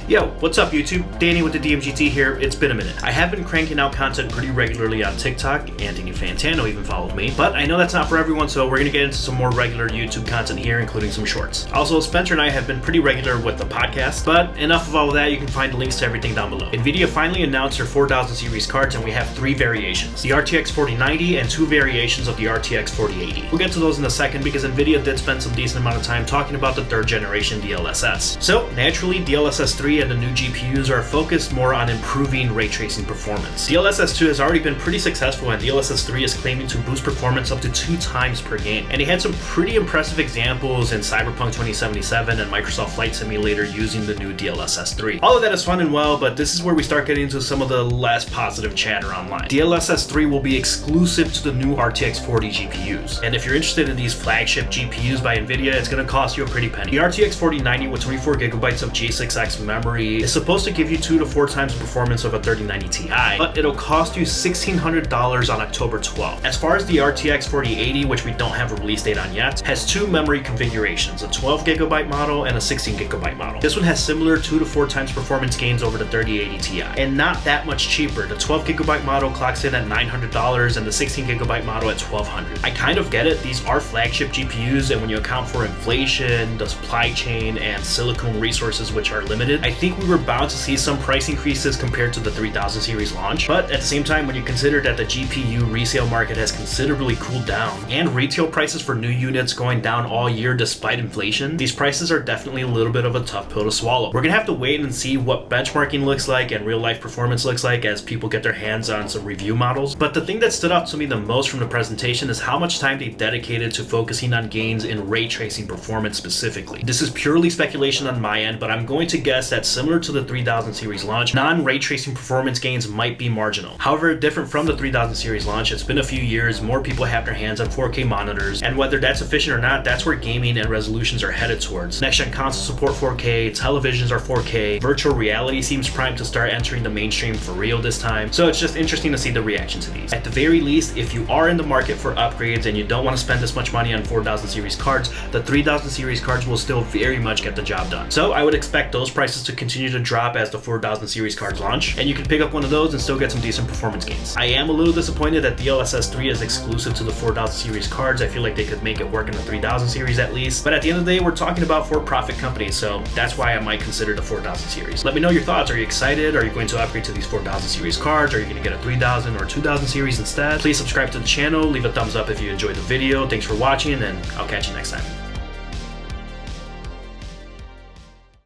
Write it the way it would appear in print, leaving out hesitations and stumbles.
Yo, what's up YouTube? Danny with the DMGT here. It's been a minute. I have been cranking out content pretty regularly on TikTok. Anthony Fantano even followed me. But I know that's not for everyone, so we're gonna get into some more regular YouTube content here, including some shorts. Also, Spencer and I have been pretty regular with the podcast, but enough of all of that, you can find links to everything down below. NVIDIA finally announced their 4000 series cards, and we have 3 variations. The RTX 4090 and 2 variations of the RTX 4080. We'll get to those in a second because NVIDIA did spend some decent amount of time talking about the 3rd generation DLSS. So, naturally, DLSS 3 and the new GPUs are focused more on improving ray tracing performance. DLSS 2 has already been pretty successful, and DLSS 3 is claiming to boost performance up to 2 times per game. And they had some pretty impressive examples in Cyberpunk 2077 and Microsoft Flight Simulator using the new DLSS 3. All of that is fun and well, but this is where we start getting into some of the less positive chatter online. DLSS 3 will be exclusive to the new RTX 40 GPUs. And if you're interested in these flagship GPUs by NVIDIA, it's going to cost you a pretty penny. The RTX 4090 with 24GB of G6X memory is supposed to give you 2 to 4 times the performance of a 3090 Ti, but it'll cost you $1,600 on October 12th. As far as the RTX 4080, which we don't have a release date on yet, has 2 memory configurations, a 12GB model and a 16GB model. This one has similar 2 to 4 times performance gains over the 3080 Ti, and not that much cheaper. The 12GB model clocks in at $900 and the 16GB model at $1,200. I kind of get it, these are flagship GPUs, and when you account for inflation, the supply chain, and silicon resources which are limited, I think we were bound to see some price increases compared to the 3000 series launch. But at the same time, when you consider that the GPU resale market has considerably cooled down and retail prices for new units going down all year despite inflation, these prices are definitely a little bit of a tough pill to swallow. We're gonna have to wait and see what benchmarking looks like and real life performance looks like as people get their hands on some review models. But the thing that stood out to me the most from the presentation is how much time they dedicated to focusing on gains in ray tracing performance specifically. This is purely speculation on my end, but I'm going to guess that similar to the 3000 series launch, non-ray tracing performance gains might be marginal. However, different from the 3000 series launch, it's been a few years, more people have their hands on 4K monitors, and whether that's efficient or not, that's where gaming and resolutions are headed towards. Next-gen consoles support 4K, televisions are 4K, virtual reality seems primed to start entering the mainstream for real this time, so it's just interesting to see the reaction to these. At the very least, if you are in the market for upgrades and you don't want to spend this much money on 4000 series cards, the 3000 series cards will still very much get the job done. So I would expect those prices to continue to drop as the 4000 series cards launch, and you can pick up one of those and still get some decent performance gains. I am a little disappointed that DLSS 3 is exclusive to the 4000 series cards. I feel like they could make it work in the 3000 series at least, but at the end of the day, we're talking about for-profit companies, so that's why I might consider the 4000 series. Let me know your thoughts. Are you excited? Are you going to upgrade to these 4000 series cards? Are you going to get a 3000 or 2000 series instead? Please subscribe to the channel, leave a thumbs up if you enjoyed the video. Thanks for watching, and I'll catch you next time.